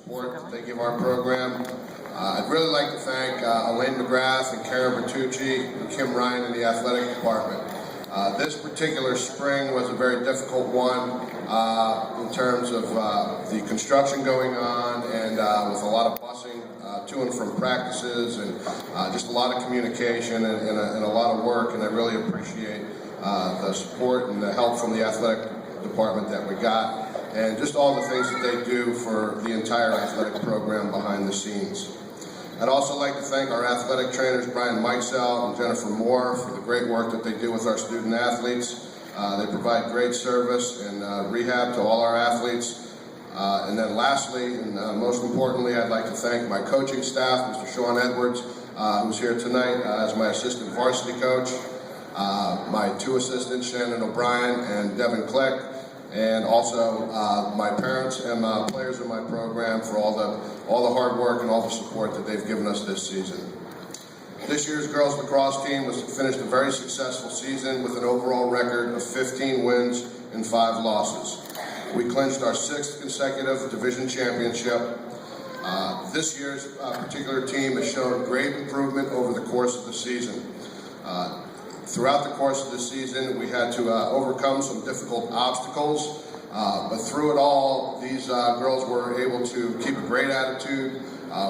support that they give our program. I'd really like to thank Elaine McGrath and Karen Bertucci and Kim Ryan in the athletic department. This particular spring was a very difficult one in terms of the construction going on and with a lot of busing to and from practices and just a lot of communication and a lot of work, and I really appreciate the support and the help from the athletic department that we got, and just all the things that they do for the entire athletic program behind the scenes. I'd also like to thank our athletic trainers, Brian Mikesell and Jennifer Moore, for the great work that they do with our student athletes. They provide great service and rehab to all our athletes. And then lastly, and most importantly, I'd like to thank my coaching staff, Mr. Sean Edwards, who's here tonight as my assistant varsity coach, my two assistants, Shannon O'Brien and Devin Kleck, and also my parents and players in my program for all the hard work and all the support that they've given us this season. This year's girls lacrosse team finished a very successful season with an overall record of 15 wins and 5 losses. We clinched our 6th consecutive division championship. This year's particular team has shown great improvement over the course of the season. Throughout the course of the season, we had to overcome some difficult obstacles, but through it all, these girls were able to keep a great attitude,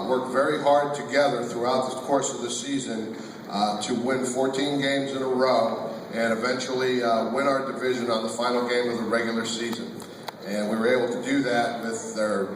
work very hard together throughout the course of the season to win 14 games in a row and eventually win our division on the final game of the regular season. And we were able to do that with their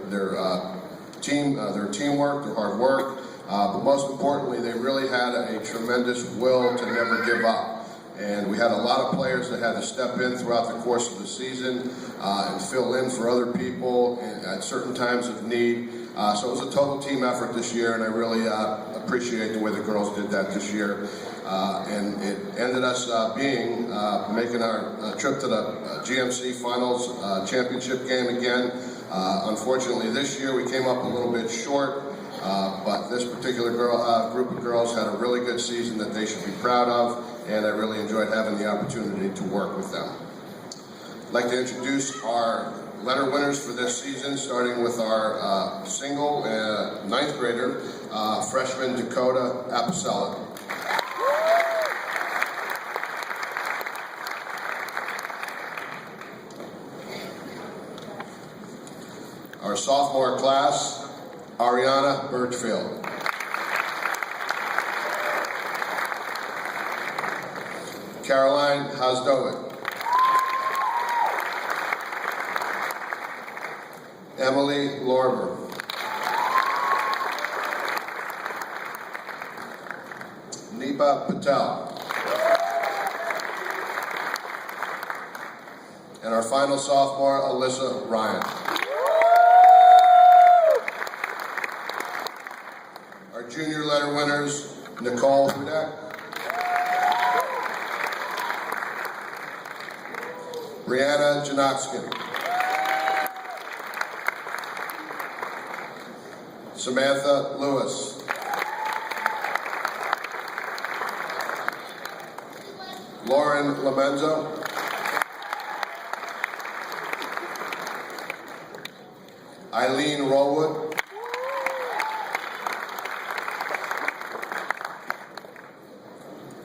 teamwork, their hard work, but most importantly, they really had a tremendous will to never give up. And we had a lot of players that had to step in throughout the course of the season and fill in for other people at certain times of need. So it was a total team effort this year, and I really appreciate the way the girls did that this year. And it ended us making our trip to the GMC Finals championship game again. Unfortunately, this year we came up a little bit short. But this particular group of girls had a really good season that they should be proud of, and I really enjoyed having the opportunity to work with them. I'd like to introduce our letter winners for this season, starting with our single 9th grader, freshman Dakota Apicella. Our sophomore class, Ariana Birchfield. Caroline Hasdovic. Emily Lorber. Nipa Patel. And our final sophomore, Alyssa Ryan. Our junior letter winners, Nicole Hudak, Brianna Janotskin, Samantha Lewis, Lauren Lamenzo, Eileen Rollwood,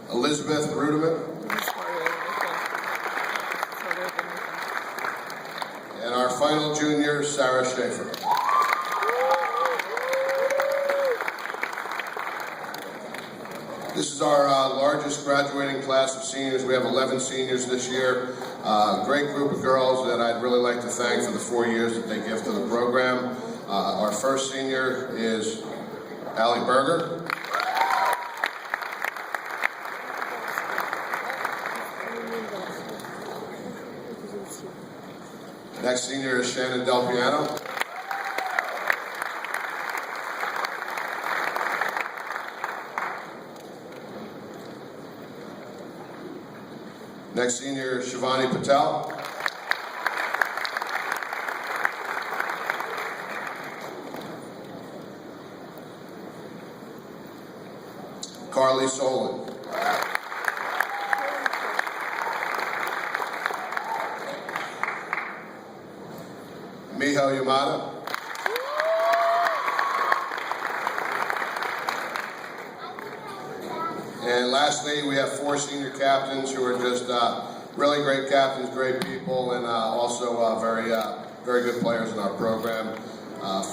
Elizabeth Rudeman, and our final junior, Sarah Schaefer. This is our largest graduating class of seniors. We have 11 seniors this year. Great group of girls that I'd really like to thank for the 4 years that they give to the program. Our first senior is Allie Berger. Next senior is Shannon Del Piano. Next senior is Shivani Patel. Carly Solon. Miho Yamada. And lastly, we have 4 senior captains who are just really great captains, great people, and also very good players in our program.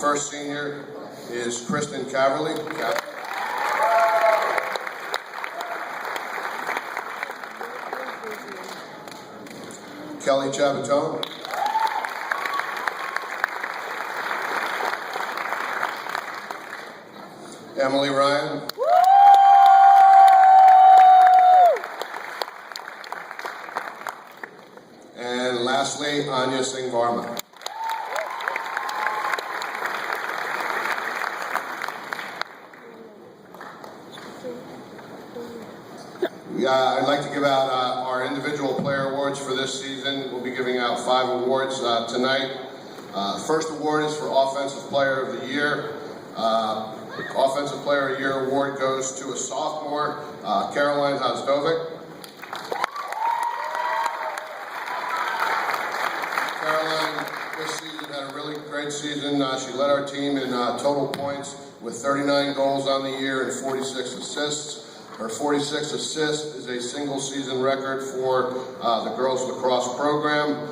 First senior is Kristen Caverly. Kelly Chabatone. Emily Ryan. And lastly, Anya Singh Varma. I'd like to give out our individual player awards for this season. We'll be giving out 5 awards tonight. First award is for Offensive Player of the Year. Offensive Player of the Year award goes to a sophomore, Caroline Hasdovic. Caroline this season had a really great season. She led our team in total points with 39 goals on the year and 46 assists. Her 46 assists is a single season record for the girls lacrosse program.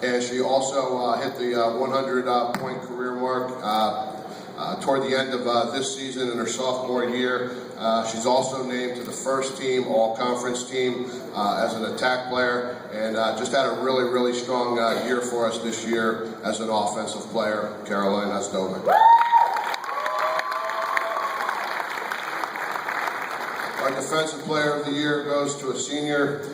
And she also hit the 100 point career mark toward the end of this season in her sophomore year. She's also named to the first team, all-conference team, as an attack player, and just had a really strong year for us this year as an offensive player, Caroline Hasdovic. Our Defensive Player of the Year goes to a senior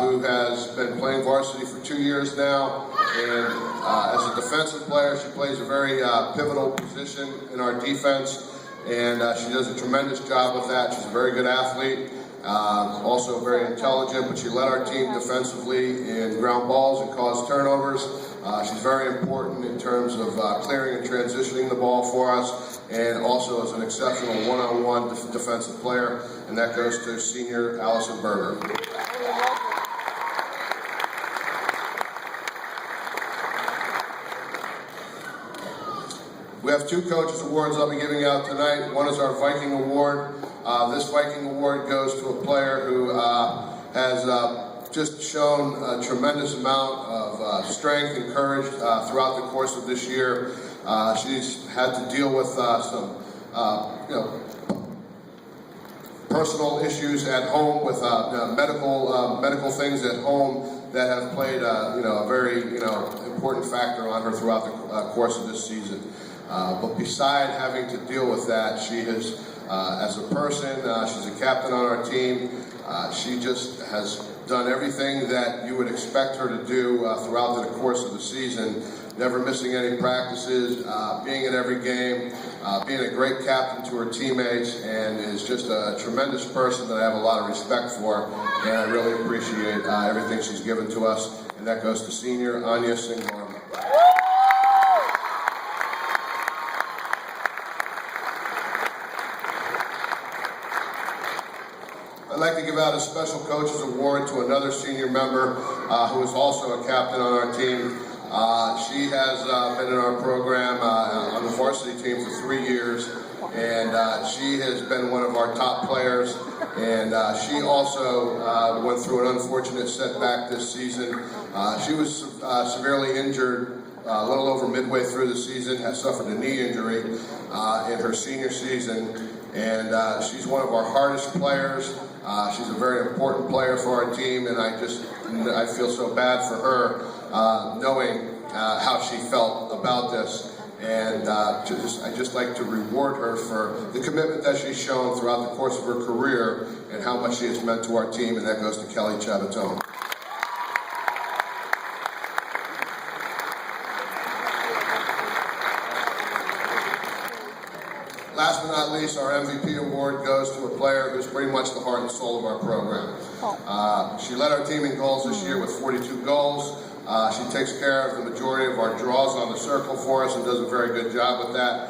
who has been playing varsity for 2 years now. And as a defensive player, she plays a very pivotal position in our defense. And she does a tremendous job with that. She's a very good athlete, also very intelligent, but she led our team defensively in ground balls and caused turnovers. She's very important in terms of clearing and transitioning the ball for us, and also as an exceptional one-on-one defensive player, and that goes to senior Allison Berger. We have 2 coaches awards I'll be giving out tonight. One is our Viking Award. This Viking Award goes to a player who has just shown a tremendous amount of strength and courage throughout the course of this year. She's had to deal with some personal issues at home with medical things at home that have played a very important factor on her throughout the course of this season. But beside having to deal with that, she has, as a person, she's a captain on our team. She just has done everything that you would expect her to do throughout the course of the season, never missing any practices, being at every game, being a great captain to her teammates, and is just a tremendous person that I have a lot of respect for, and I really appreciate everything she's given to us, and that goes to senior Anya Singh Varma. I'd like to give out a Special Coaches Award to another senior member who is also a captain on our team. She has been in our program on the varsity team for 3 years, and she has been one of our top players. And she also went through an unfortunate setback this season. She was severely injured a little over midway through the season, has suffered a knee injury in her senior season, and she's one of our hardest players. She's a very important player for our team, and I feel so bad for her knowing how she felt about this. And I just like to reward her for the commitment that she's shown throughout the course of her career and how much she has meant to our team, and that goes to Kelly Chabatone. Last but not least, our MVP award goes to a player who's pretty much the heart and soul of our program. She led our team in goals this year with 42 goals. She takes care of the majority of our draws on the circle for us and does a very good job with that.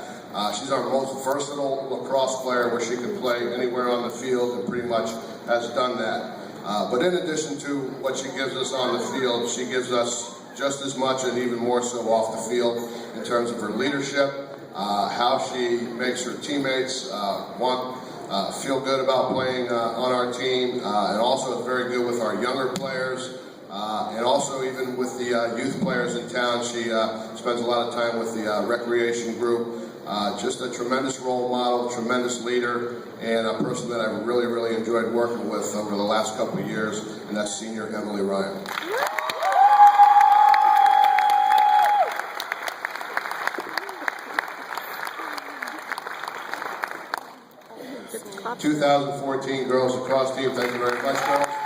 She's our most versatile lacrosse player, where she can play anywhere on the field and pretty much has done that. But in addition to what she gives us on the field, she gives us just as much and even more so off the field in terms of her leadership, how she makes her teammates want feel good about playing on our team, and also is very good with our younger players, and also even with the youth players in town. She spends a lot of time with the recreation group. Just a tremendous role model, tremendous leader, and a person that I've really, really enjoyed working with over the last couple of years, and that's Senior Emily Ryan. 2014 Girls Across Team. Thank you very much, girls.